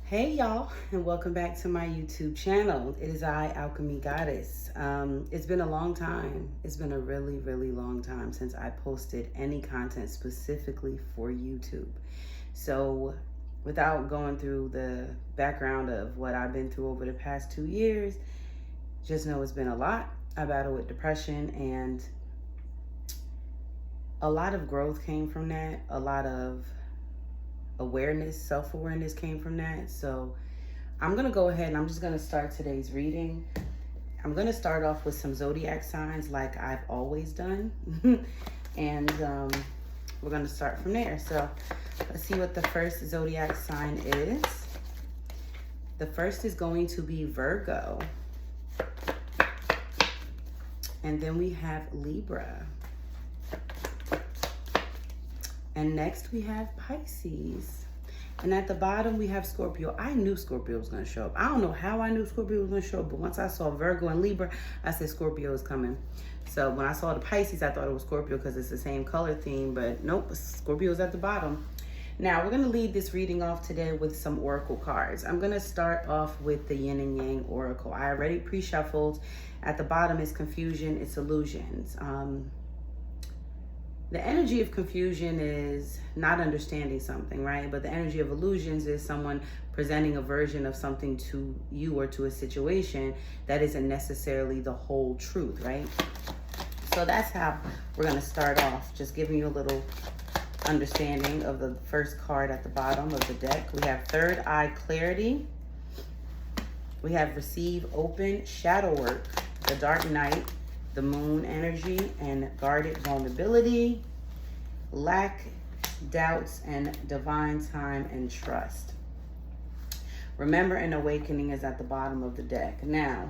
Hey y'all, and welcome back to my YouTube channel. It is I, Alkemygoddess. It's been a long time. It's been a really, really long time since I posted any content specifically for YouTube. So without going through the background of what I've been through over the past 2 years, just know it's been a lot. I battle with depression, and a lot of growth came from that. A lot of awareness, self-awareness came from that. So I'm going to go ahead and I'm just going to start today's reading. I'm going to start off with some zodiac signs like I've always done. and we're going to start from there. So let's see what the first zodiac sign is. The first is going to be Virgo. And then we have Libra. And next we have Pisces. And at the bottom we have Scorpio. I knew Scorpio was going to show up. I don't know how I knew Scorpio was going to show up, but once I saw Virgo and Libra, I said Scorpio is coming. So when I saw the Pisces, I thought it was Scorpio because it's the same color theme, but nope, Scorpio's at the bottom. Now we're going to lead this reading off today with some oracle cards. I'm going to start off with the Yin and Yang oracle. I already pre-shuffled. At the bottom is confusion, it's illusions. The energy of confusion is not understanding something, right? But the energy of illusions is someone presenting a version of something to you or to a situation that isn't necessarily the whole truth, right? So that's how we're going to start off, just giving you a little understanding of the first card at the bottom of the deck. We have third eye clarity. We have receive open shadow work, the dark night, the moon energy, and guarded vulnerability, lack, doubts, and divine time and trust. Remember and awakening is at the bottom of the deck. Now,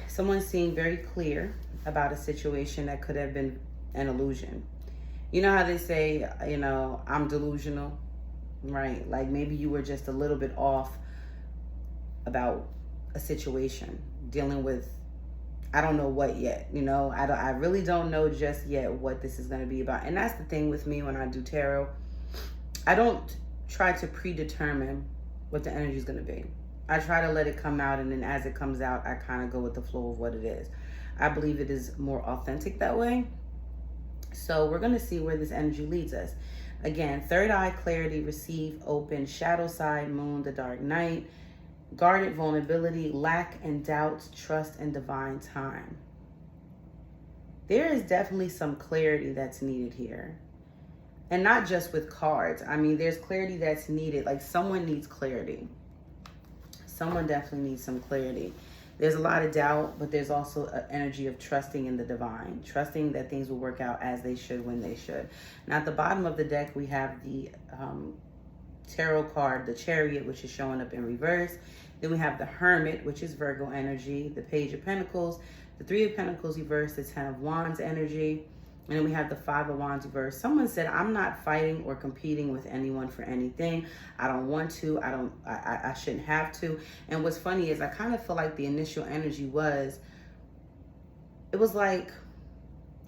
someone's seeing very clear about a situation that could have been an illusion. You know how they say, I'm delusional, right? Like maybe you were just a little bit off about a situation, dealing with I don't know what yet, I really don't know just yet what this is going to be about. And that's the thing with me when I do tarot. I don't try to predetermine what the energy is going to be. I try to let it come out, and then as it comes out, I kind of go with the flow of what it is. I believe it is more authentic that way. So we're going to see where this energy leads us. Again, third eye clarity, receive, open, shadow side, moon, the dark night, guarded vulnerability, lack and doubts, trust and divine time. There is definitely some clarity that's needed here. And not just with cards. I mean, there's clarity that's needed. Like someone needs clarity. Someone definitely needs some clarity. There's a lot of doubt, but there's also an energy of trusting in the divine. Trusting that things will work out as they should, when they should. Now at the bottom of the deck, we have the tarot card, the Chariot, which is showing up in reverse. Then we have the Hermit, which is Virgo energy, the Page of Pentacles, the Three of Pentacles reversed, the Ten of Wands energy, and then we have the Five of Wands reversed. Someone said, I'm not fighting or competing with anyone for anything. I don't want to. I shouldn't have to. And what's funny is I kind of feel like the initial energy was, it was like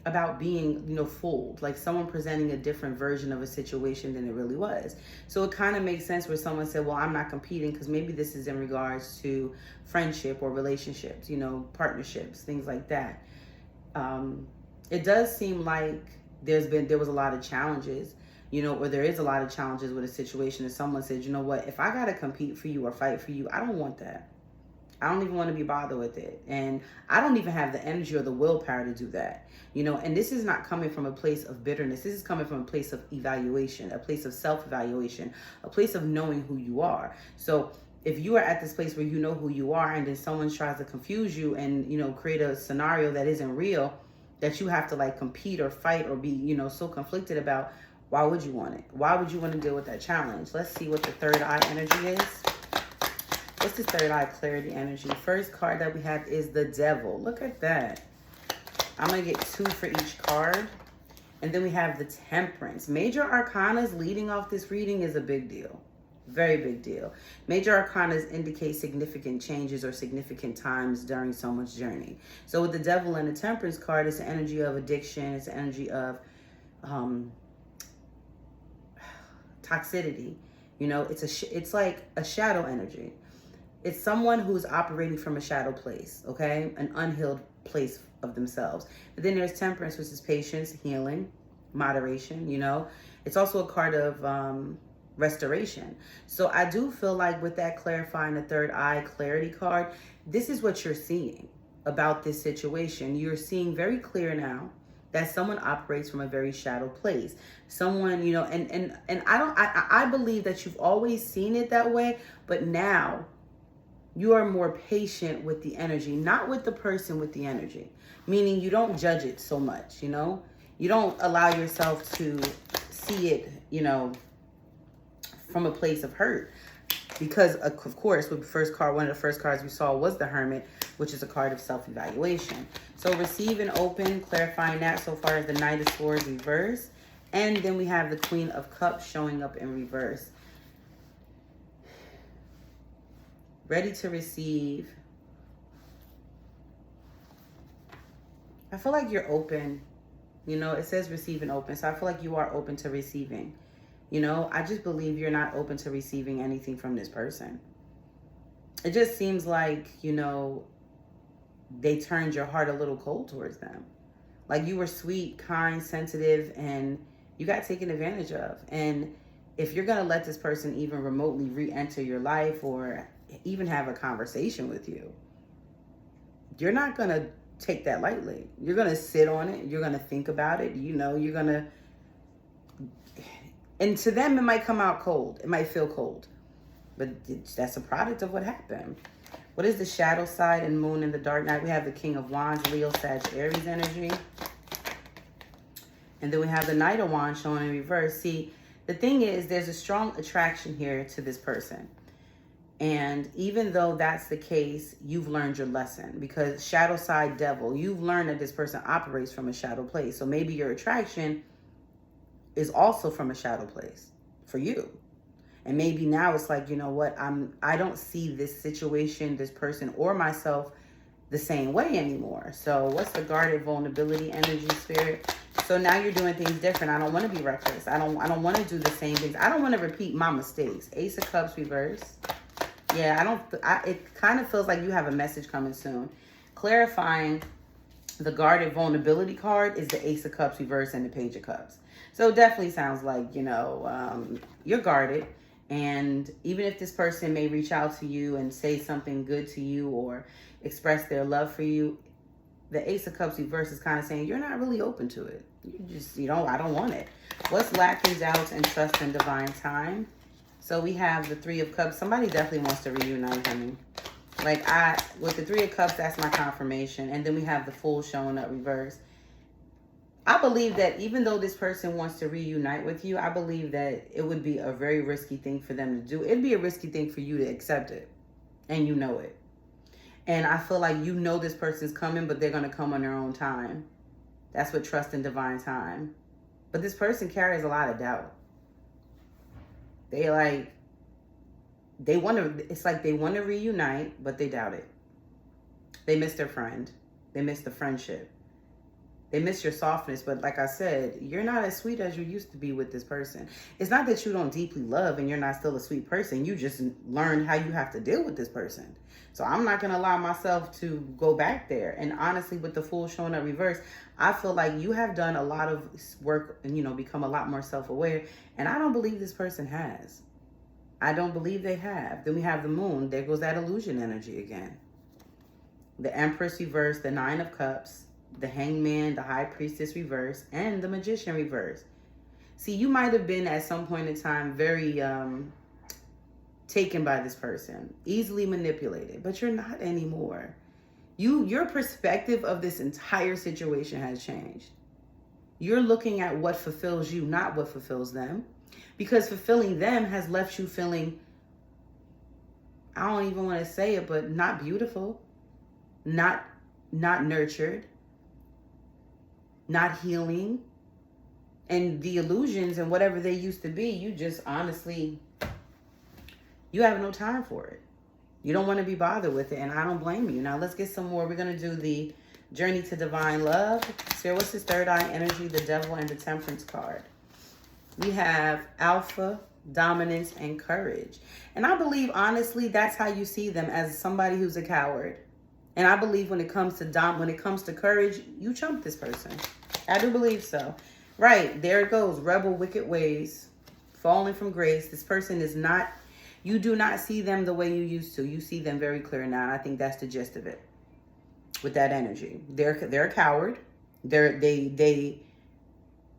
about being, fooled, like someone presenting a different version of a situation than it really was. So it kind of makes sense where someone said, well, I'm not competing, because maybe this is in regards to friendship or relationships, partnerships, things like that. It does seem like there was a lot of challenges, or there is a lot of challenges with a situation, and someone said, you know what, if I got to compete for you or fight for you, I don't want that. I don't even want to be bothered with it. And I don't even have the energy or the willpower to do that. And this is not coming from a place of bitterness. This is coming from a place of evaluation, a place of self-evaluation, a place of knowing who you are. So if you are at this place where you know who you are, and then someone tries to confuse you and, create a scenario that isn't real, that you have to like compete or fight or be, so conflicted about, why would you want it? Why would you want to deal with that challenge? Let's see what the third eye energy is. What's the third eye clarity energy? First card that we have is the Devil. Look at that. I'm going to get 2 for each card. And then we have the Temperance. Major arcanas leading off this reading is a big deal. Very big deal. Major arcanas indicate significant changes or significant times during someone's journey. So with the Devil and the Temperance card, it's the energy of addiction. It's the energy of toxicity. You know, it's like a shadow energy. It's someone who's operating from a shadow place, okay? An unhealed place of themselves. But then there's Temperance, which is patience, healing, moderation, you know? It's also a card of restoration. So I do feel like with that clarifying the third eye clarity card, this is what you're seeing about this situation. You're seeing very clear now that someone operates from a very shadow place. Someone, you know, and I believe that you've always seen it that way, but now you are more patient with the energy, not with the person, with the energy. Meaning you don't judge it so much, you know? You don't allow yourself to see it, you know, from a place of hurt. Because of course, with the first card, one of the first cards we saw was the Hermit, which is a card of self-evaluation. So receive and open, clarifying that so far as the Knight of Swords reverse. And then we have the Queen of Cups showing up in reverse. Ready to receive. I feel like you're open. You know, it says receive and open. So I feel like you are open to receiving. You know, I just believe you're not open to receiving anything from this person. It just seems like, you know, they turned your heart a little cold towards them. Like you were sweet, kind, sensitive, and you got taken advantage of. And if you're going to let this person even remotely re-enter your life or even have a conversation with you, you're not going to take that lightly. You're going to sit on it. You're going to think about it. You know, you're going to... And to them, it might come out cold. It might feel cold. But that's a product of what happened. What is the shadow side and moon in the dark night? We have the King of Wands, Leo, Sag, Aries energy. And then we have the Knight of Wands showing in reverse. See, the thing is, there's a strong attraction here to this person. And even though that's the case, you've learned your lesson. Because shadow side devil, you've learned that this person operates from a shadow place. So maybe your attraction is also from a shadow place for you. And maybe now it's like, you know what, I don't see this situation, this person, or myself the same way anymore. So what's the guarded vulnerability energy, Spirit? So now you're doing things different. I don't want to be reckless. I don't want to do the same things. I don't want to repeat my mistakes. Ace of Cups reverse. Yeah, it kind of feels like you have a message coming soon. Clarifying the guarded vulnerability card is the Ace of Cups reverse and the Page of Cups. So it definitely sounds like, you know, you're guarded. And even if this person may reach out to you and say something good to you or express their love for you, the Ace of Cups reverse is kind of saying you're not really open to it. I don't want it. What's lacking, doubts, and trust in divine time? So we have the Three of Cups. Somebody definitely wants to reunite, honey. Like with the Three of Cups, that's my confirmation. And then we have the Fool showing up reverse. I believe that even though this person wants to reunite with you, I believe that it would be a very risky thing for them to do. It'd be a risky thing for you to accept it. And you know it. And I feel like you know this person's coming, but they're going to come on their own time. That's what trust in divine time. But this person carries a lot of doubt. It's like they want to reunite, but they doubt it. They miss their friend. They miss the friendship. They miss your softness, but like I said, you're not as sweet as you used to be with this person. It's not that you don't deeply love and you're not still a sweet person. You just learned how you have to deal with this person. So I'm not going to allow myself to go back there. And honestly, with the Fool showing up reverse, I feel like you have done a lot of work and, you know, become a lot more self-aware. And I don't believe this person has. I don't believe they have. Then we have the Moon. There goes that illusion energy again. The Empress reverse, the Nine of Cups, the Hangman, the High Priestess reverse, and the Magician reverse. See, you might have been at some point in time very taken by this person, easily manipulated, but you're not anymore. Your perspective of this entire situation has changed. You're looking at what fulfills you, not what fulfills them, because fulfilling them has left you feeling, I don't even want to say it, but not beautiful, not nurtured, not healing, and the illusions and whatever they used to be, you just honestly, you have no time for it. You don't want to be bothered with it, and I don't blame you. Now let's get some more. We're going to do the Journey to Divine Love. So what's this third eye energy, the Devil, and the Temperance card? We have Alpha, dominance, and courage. And I believe, honestly, that's how you see them, as somebody who's a coward. And I believe when it comes to courage, you chump this person. I do believe so. Right, there it goes. Rebel, wicked ways, falling from grace. This person is not, you do not see them the way you used to. You see them very clear now. And I think that's the gist of it. With that energy, they're a coward.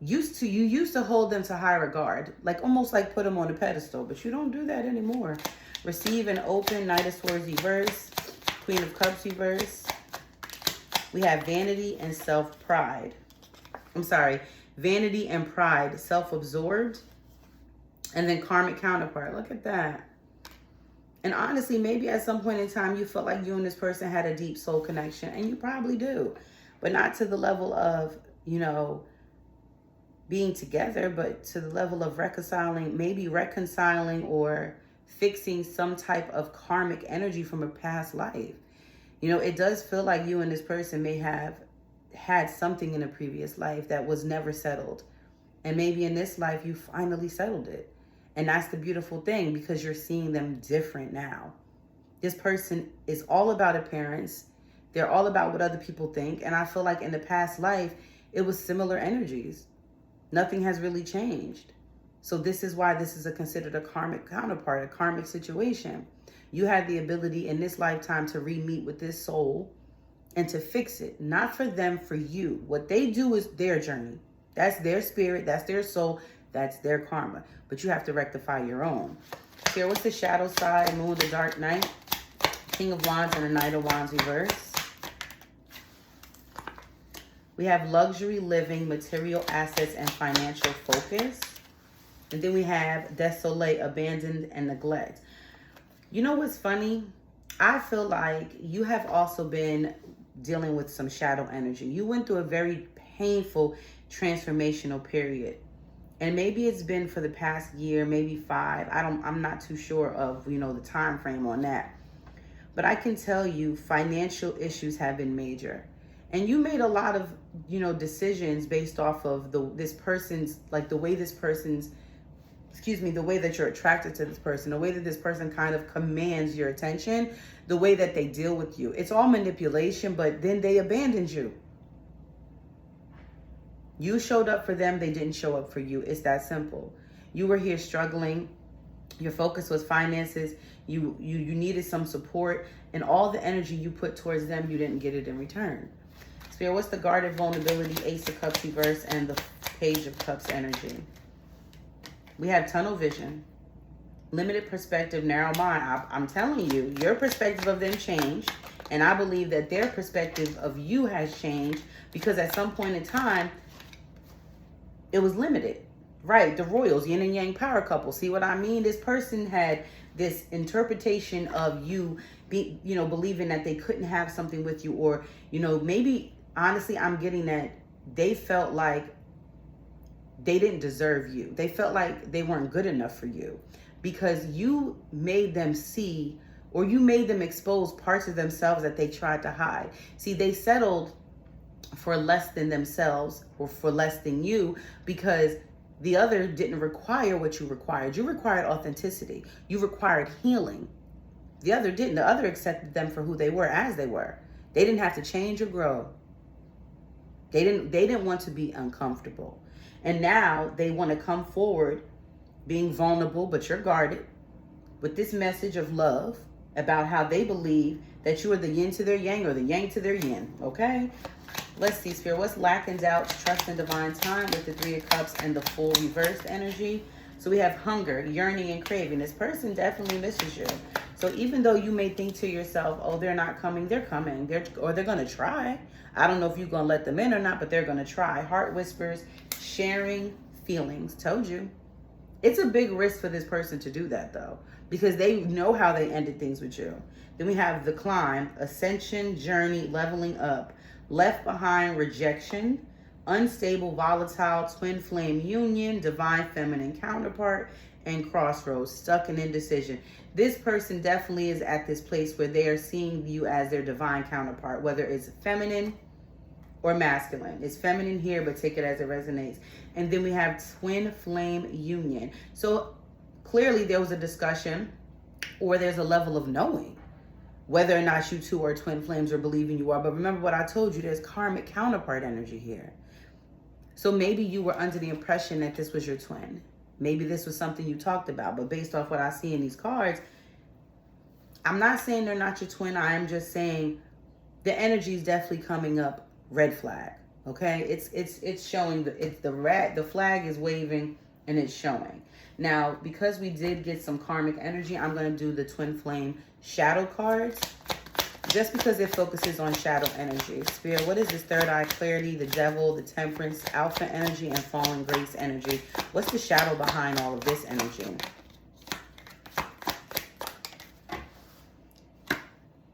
You used to hold them to high regard, like almost like put them on a pedestal, but you don't do that anymore. Receive and open, Knight of Swords reverse, Queen of Cups reverse. We have vanity and self-pride. Vanity and pride, self-absorbed, and then karmic counterpart. Look at that. And honestly, maybe at some point in time, you felt like you and this person had a deep soul connection, and you probably do, but not to the level of, being together, but to the level of reconciling or fixing some type of karmic energy from a past life. It does feel like you and this person may have had something in a previous life that was never settled. And maybe in this life, you finally settled it. And that's the beautiful thing, because you're seeing them different now. This person is all about appearance. They're all about what other people think. And I feel like in the past life, it was similar energies. Nothing has really changed. So this is why this is considered a karmic counterpart, a karmic situation. You had the ability in this lifetime to re-meet with this soul and to fix it. Not for them, for you. What they do is their journey. That's their spirit. That's their soul. That's their karma. But you have to rectify your own. Here, what's the shadow side? Moon, the dark night. King of Wands and the Knight of Wands reverse. We have luxury living, material assets, and financial focus. And then we have désolé, abandoned, and neglect. You know what's funny? I feel like you have also been dealing with some shadow energy. You went through a very painful transformational period. And maybe it's been for the past year, maybe 5. I'm not too sure of, the time frame on that. But I can tell you financial issues have been major. And you made a lot of, decisions based off of the way that you're attracted to this person, the way that this person kind of commands your attention, the way that they deal with you. It's all manipulation, but then they abandoned you. You showed up for them, they didn't show up for you. It's that simple. You were here struggling. Your focus was finances. You needed some support, and all the energy you put towards them, you didn't get it in return. Spirit, what's the guarded vulnerability, Ace of Cups reverse, and the Page of Cups energy? We have tunnel vision, limited perspective, narrow mind. I'm telling you, your perspective of them changed, and I believe that their perspective of you has changed, because at some point in time, it was limited. Right, the royals, yin and yang power couple. See what I mean? This person had this interpretation of you believing that they couldn't have something with you, or, maybe honestly, I'm getting that they felt like they didn't deserve you. They felt like they weren't good enough for you, because you made them see, or you made them expose parts of themselves that they tried to hide. See, they settled for less than themselves, or for less than you, because the other didn't require what you required. You required authenticity. You required healing. The other didn't. The other accepted them for who they were, as they were. They didn't have to change or grow. They didn't want to be uncomfortable. And now they want to come forward being vulnerable, but you're guarded, with this message of love about how they believe that you are the yin to their yang, or the yang to their yin. Okay? Let's see, Spirit. What's lack and doubt, trust and divine time, with the Three of Cups and the Fool reversed energy? So we have hunger, yearning, and craving. This person definitely misses you. So even though you may think to yourself, oh, they're not coming, they're coming. They're going to try. I don't know if you're going to let them in or not, but they're going to try. Heart whispers, sharing feelings. Told you. It's a big risk for this person to do that, though, because they know how they ended things with you. Then we have the climb, ascension, journey, leveling up. Left behind, rejection, unstable, volatile, twin flame union, divine feminine counterpart, and crossroads, stuck in indecision. This person definitely is at this place where they are seeing you as their divine counterpart, whether it's feminine or masculine. It's feminine here, but take it as it resonates. And then we have twin flame union. So clearly there was a discussion, or there's a level of knowing whether or not you two are twin flames or believing you are. But remember what I told you, there's karmic counterpart energy here. So maybe you were under the impression that this was your twin. Maybe this was something you talked about. But based off what I see in these cards, I'm not saying they're not your twin. I am just saying the energy is definitely coming up red flag. Okay? It's showing, the flag is waving and it's showing. Now, because we did get some karmic energy, I'm going to do the twin flame shadow cards. Just because it focuses on shadow energy. Spirit, what is this third eye? Clarity, the devil, the temperance, alpha energy, and fallen grace energy. What's the shadow behind all of this energy?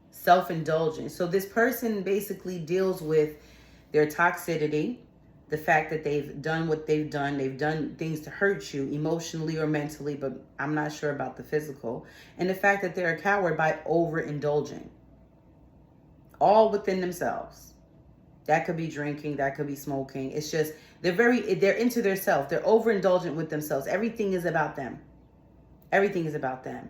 Self-indulgence. So this person basically deals with their toxicity, the fact that they've done what they've done things to hurt you emotionally or mentally, but I'm not sure about the physical, and the fact that they're a coward by overindulging. All within themselves. That could be drinking, that could be smoking. It's just, they're into their self. They're overindulgent with themselves. Everything is about them. Everything is about them.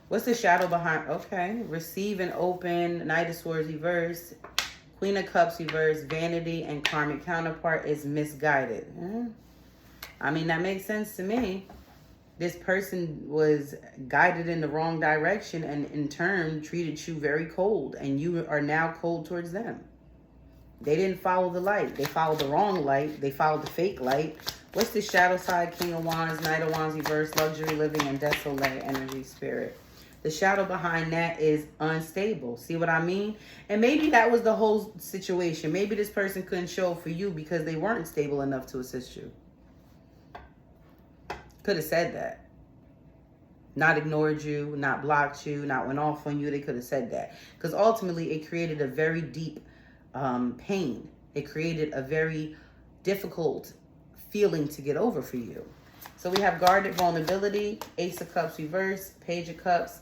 What's the shadow behind? Okay. Receive and open. Knight of Swords reverse. Queen of Cups reverse. Vanity and karmic counterpart is misguided. I mean, that makes sense to me. This person was guided in the wrong direction and in turn treated you very cold, and you are now cold towards them. They didn't follow the light. They followed the wrong light. They followed the fake light. What's the shadow side? King of Wands, Knight of Wands reverse, luxury living, and desolate energy. Spirit. The shadow behind that is unstable. See what I mean? And maybe that was the whole situation. Maybe this person couldn't show up for you because they weren't stable enough to assist you. Could have said that. Not ignored you, not blocked you, not went off on you. They could have said that. Because ultimately it created a very deep pain. It created a very difficult feeling to get over for you. So we have guarded vulnerability, Ace of Cups reverse, Page of Cups,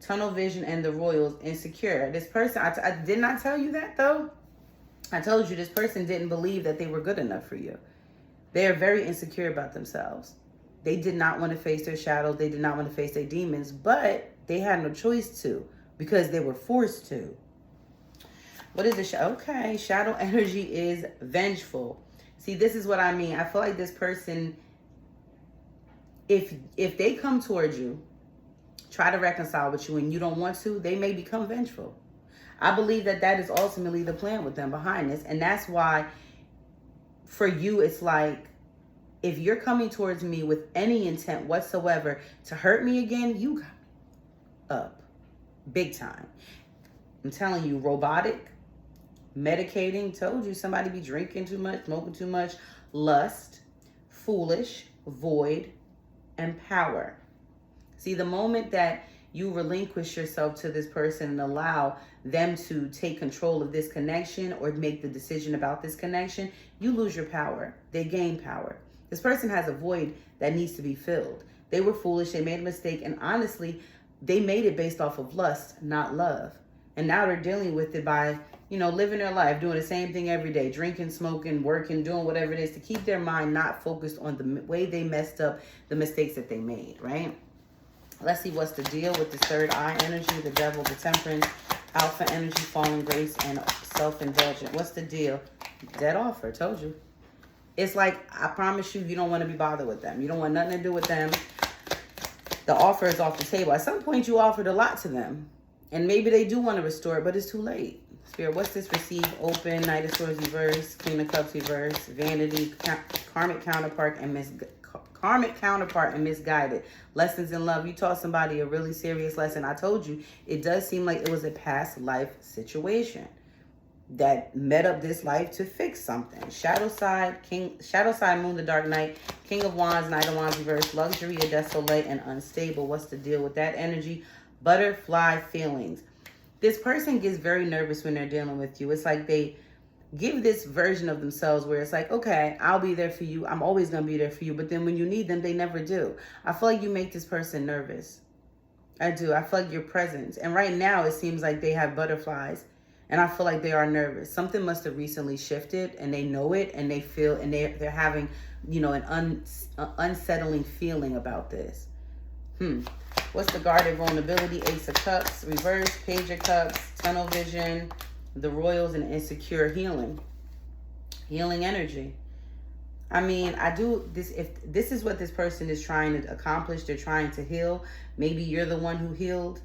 tunnel vision, and the Royals, insecure. This person, I did not tell you that though. I told you this person didn't believe that they were good enough for you. They are very insecure about themselves. They did not want to face their shadows. They did not want to face their demons, but they had no choice to because they were forced to. What is the shadow? Okay, shadow energy is vengeful. See, this is what I mean. I feel like this person, if they come towards you, try to reconcile with you and you don't want to, they may become vengeful. I believe that that is ultimately the plan with them behind this. And that's why for you, it's like, if you're coming towards me with any intent whatsoever to hurt me again, you got up big time. I'm telling you, robotic, medicating, told you somebody be drinking too much, smoking too much, lust, foolish, void, and power. See, the moment that you relinquish yourself to this person and allow them to take control of this connection or make the decision about this connection, you lose your power. They gain power. This person has a void that needs to be filled. They were foolish. They made a mistake. And honestly, they made it based off of lust, not love. And now they're dealing with it by, living their life, doing the same thing every day, drinking, smoking, working, doing whatever it is to keep their mind not focused on the way they messed up, the mistakes that they made, right? Let's see what's the deal with the third eye energy, the devil, the temperance, alpha energy, fallen grace, and self-indulgent. What's the deal? Dead offer, told you. It's like, I promise you, you don't want to be bothered with them. You don't want nothing to do with them. The offer is off the table. At some point, you offered a lot to them. And maybe they do want to restore it, but it's too late. Spirit, what's this? Receive, open, Knight of Swords reverse, Queen of Cups reverse, vanity, karmic counterpart, and misguided. Lessons in love. You taught somebody a really serious lesson. I told you, it does seem like it was a past life situation that met up this life to fix something. Shadow side, moon, the dark night, King of Wands, Knight of Wands reverse, luxury, a desolate, and unstable. What's the deal with that energy? Butterfly feelings. This person gets very nervous when they're dealing with you. It's like they give this version of themselves where it's like, okay, I'll be there for you. I'm always going to be there for you. But then when you need them, they never do. I feel like you make this person nervous. I do. I feel like your presence. And right now, it seems like they have butterflies And I feel like they are nervous. Something must have recently shifted, and they know it, and they feel, and they're having, an unsettling feeling about this. What's the guarded vulnerability? Ace of Cups, reverse, Page of Cups, tunnel vision, the Royals, and insecure healing. Healing energy. I mean, I do this, if this is what this person is trying to accomplish, they're trying to heal. Maybe you're the one who healed.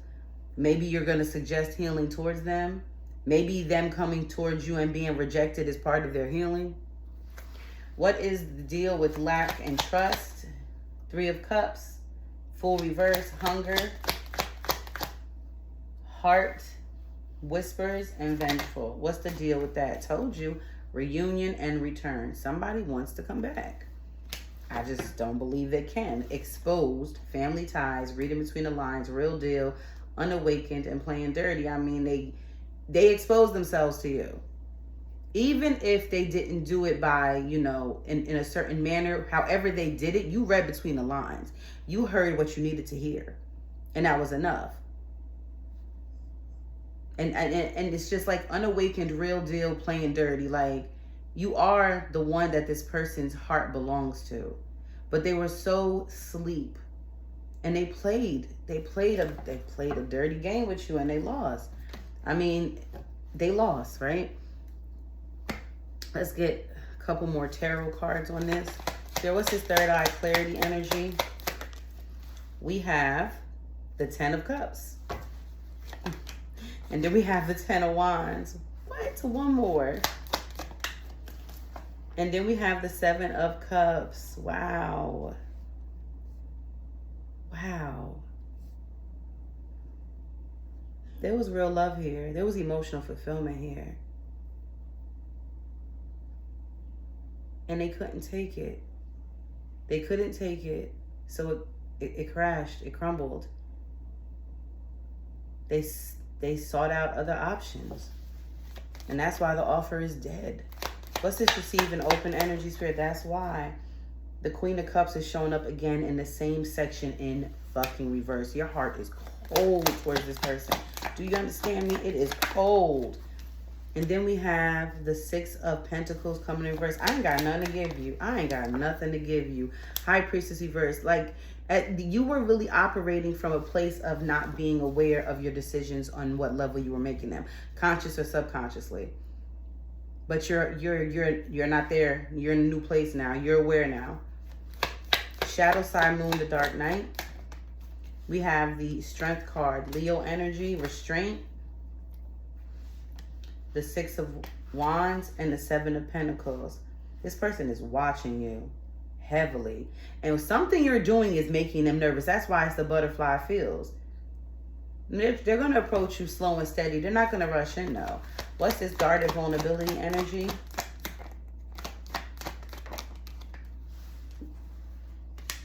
Maybe you're going to suggest healing towards them. Maybe them coming towards you and being rejected is part of their healing. What is the deal with lack and trust? Three of Cups, full reverse, hunger, heart, whispers, and vengeful. What's the deal with that? Told you, reunion and return. Somebody wants to come back. I just don't believe they can. Exposed, family ties, reading between the lines, real deal, unawakened, and playing dirty. I mean, they expose themselves to you. Even if they didn't do it by, in a certain manner, however they did it, you read between the lines. You heard what you needed to hear. And that was enough. And it's just like unawakened, real deal, playing dirty. Like, you are the one that this person's heart belongs to. But they were so asleep. And they played a dirty game with you, and they lost. I mean, they lost, right? Let's get a couple more tarot cards on this. So what's this third eye clarity energy? We have the 10 of Cups. And then we have the 10 of Wands. What? One more. And then we have the 7 of Cups. Wow. Wow. There was real love here. There was emotional fulfillment here. And they couldn't take it. They couldn't take it. So it crashed. It crumbled. They sought out other options. And that's why the offer is dead. What's this receive an open energy, Spirit? That's why. The Queen of Cups is showing up again in the same section in fucking reverse. Your heart is cold towards this person. Do you understand me? It is cold. And then we have the 6 of Pentacles coming in reverse. I ain't got nothing to give you. I ain't got nothing to give you. High Priestess reverse. Like, you were really operating from a place of not being aware of your decisions on what level you were making them, conscious or subconsciously. But you're not there. You're in a new place now. You're aware now. Shadow side moon, the dark night. We have the Strength card, Leo energy, restraint, the 6 of Wands, and the 7 of Pentacles. This person is watching you heavily. And something you're doing is making them nervous. That's why it's the butterfly feels. They're going to approach you slow and steady. They're not going to rush in, though. What's this guarded vulnerability energy?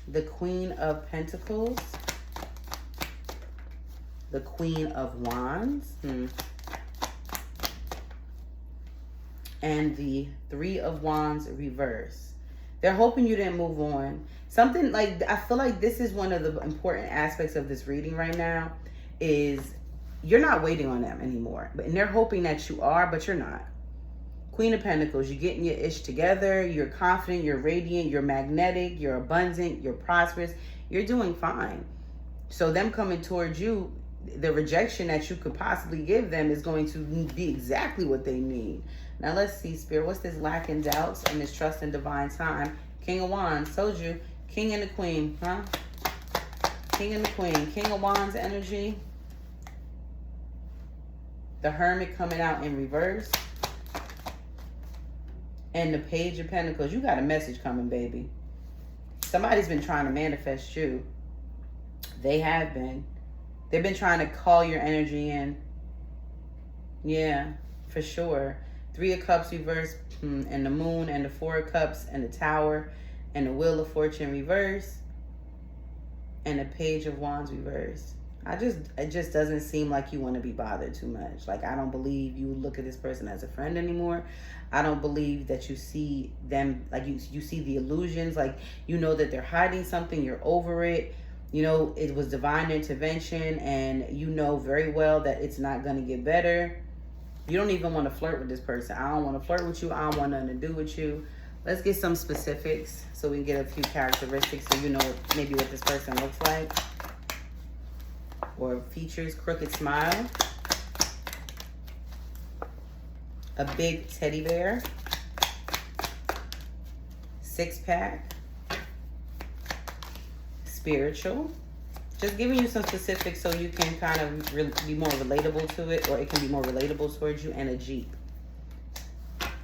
The Queen of Pentacles. The Queen of Wands. And the 3 of Wands reverse. They're hoping you didn't move on. Something like, I feel like this is one of the important aspects of this reading right now, is you're not waiting on them anymore. And they're hoping that you are, but you're not. Queen of Pentacles, you're getting your ish together. You're confident, you're radiant, you're magnetic, you're abundant, you're prosperous. You're doing fine. So them coming towards you, the rejection that you could possibly give them is going to be exactly what they need. Now let's see, Spirit. What's this lack and doubts and this trust in divine time? King of Wands. Told you. King and the Queen. Huh? King and the Queen. King of Wands energy. The Hermit coming out in reverse. And the Page of Pentacles. You got a message coming, baby. Somebody's been trying to manifest you. They have been. They've been trying to call your energy in. Yeah, for sure. 3 of Cups reverse, and the Moon, and the 4 of Cups, and the Tower, and the Wheel of Fortune reverse, and the Page of Wands reverse. It just doesn't seem like you want to be bothered too much. Like, I don't believe you look at this person as a friend anymore. I don't believe that you see them, like you see the illusions, like you know that they're hiding something, you're over it. You know, it was divine intervention, and you know very well that it's not going to get better. You don't even want to flirt with this person. I don't want to flirt with you. I don't want nothing to do with you. Let's get some specifics so we can get a few characteristics so you know maybe what this person looks like. Or features. Crooked smile. A big teddy bear. Six-pack. Spiritual. Just giving you some specifics so you can kind of be more relatable to it, or it can be more relatable towards you. And a Jeep.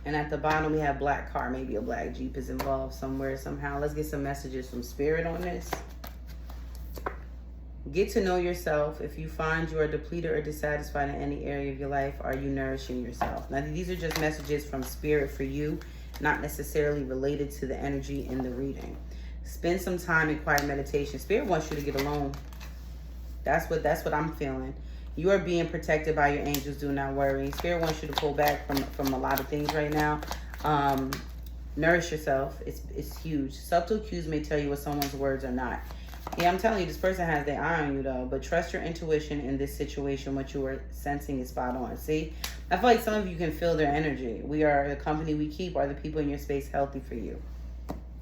And at the bottom we have black car. Maybe a black Jeep is involved somewhere, somehow. Let's get some messages from Spirit on this. Get to know yourself. If you find you are depleted or dissatisfied in any area of your life, are you nourishing yourself? Now, these are just messages from Spirit for you, not necessarily related to the energy in the reading. Spend some time in quiet meditation. Spirit wants you to get alone. That's what I'm feeling. You are being protected by your angels. Do not worry. Spirit wants you to pull back from a lot of things right now. Nourish yourself. It's huge. Subtle cues may tell you what someone's words are not. Yeah, I'm telling you, this person has their eye on you, though. But trust your intuition in this situation. What you are sensing is spot on. See? I feel like some of you can feel their energy. We are the company we keep. Are the people in your space healthy for you?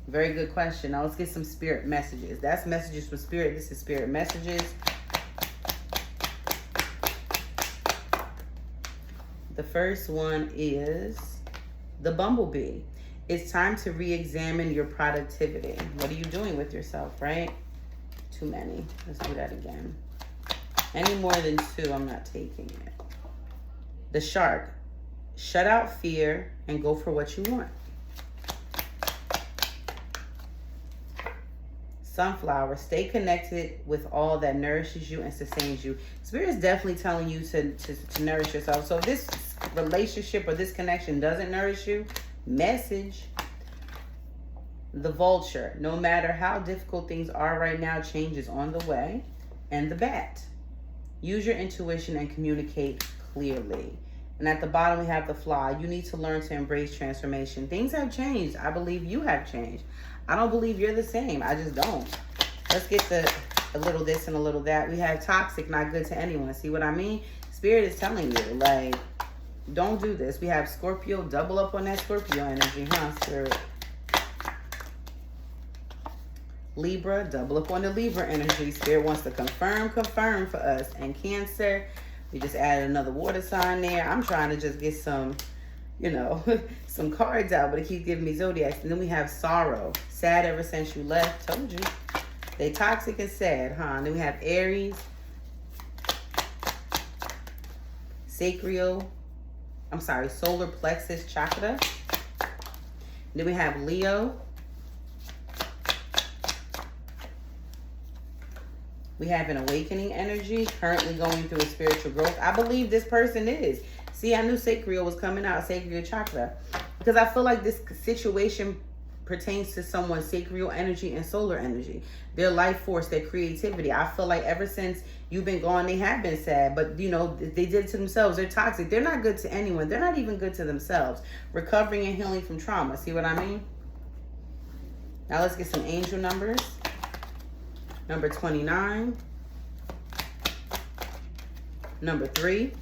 Very good question. Now, let's get some Spirit messages. That's messages from Spirit. This is Spirit messages. The first one is the bumblebee. It's time to re-examine your productivity. What are you doing with yourself, right? Too many. Let's do that again. Any more than two, I'm not taking it. The shark. Shut out fear and go for what you want. Sunflower. Stay connected with all that nourishes you and sustains you. Spirit is definitely telling you to nourish yourself. So if this relationship or this connection doesn't nourish you, message. The vulture. No matter how difficult things are right now, change is on the way. And the bat. Use your intuition and communicate clearly. And at the bottom we have the fly. You need to learn to embrace transformation. Things have changed. I believe you have changed. I don't believe you're the same. I just don't. Let's get a little this and a little that. We have toxic, not good to anyone. See what I mean? Spirit is telling you, like, don't do this. We have Scorpio. Double up on that Scorpio energy, huh, Spirit? Libra, double up on the Libra energy. Spirit wants to confirm for us. And Cancer, we just added another water sign there. I'm trying to just get some, some cards out, but it keeps giving me zodiacs. And then we have sorrow. Sad ever since you left. Told you. They toxic and sad, huh? And then we have Aries. Solar plexus chakra. And then we have Leo. We have an awakening energy, currently going through a spiritual growth. I believe this person is. See, I knew sacral was coming out, sacral chakra. Because I feel like this situation pertains to someone's sacral energy and solar energy. Their life force, their creativity. I feel like ever since you've been gone, they have been sad. But, they did it to themselves. They're toxic. They're not good to anyone. They're not even good to themselves. Recovering and healing from trauma. See what I mean? Now let's get some angel numbers. Number 29, number 3,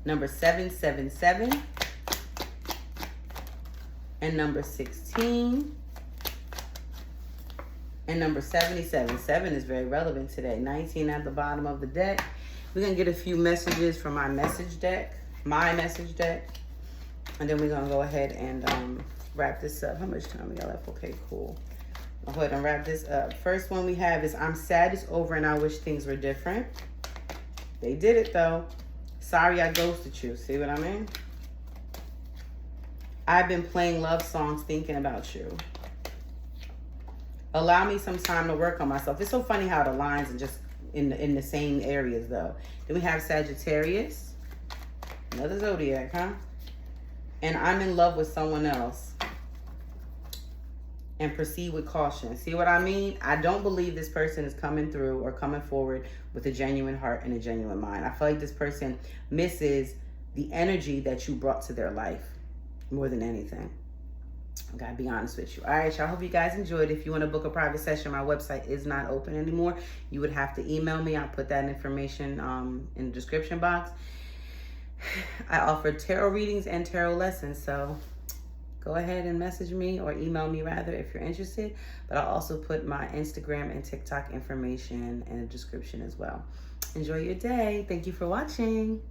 number 777, and number 16, and number 77. 7 is very relevant today. 19 at the bottom of the deck. We're going to get a few messages from my message deck, and then we're going to go ahead and wrap this up. How much time we got left? Okay, cool. I'll go ahead and wrap this up. First one we have is I'm sad it's over and I wish things were different. They did it though. Sorry I ghosted you. See what I mean? I've been playing love songs thinking about you. Allow me some time to work on myself. It's so funny how it aligns and just in the same areas though. Then we have Sagittarius. Another zodiac, huh? And I'm in love with someone else. And proceed with caution. See what I mean? I don't believe this person is coming through or coming forward with a genuine heart and a genuine mind. I feel like this person misses the energy that you brought to their life more than anything. I gotta be honest with you. All right, y'all. Hope you guys enjoyed. If you want to book a private session, my website is not open anymore. You would have to email me. I'll put that information in the description box. I offer tarot readings and tarot lessons, so go ahead and message me or email me rather if you're interested. But I'll also put my Instagram and TikTok information in the description as well. Enjoy your day. Thank you for watching.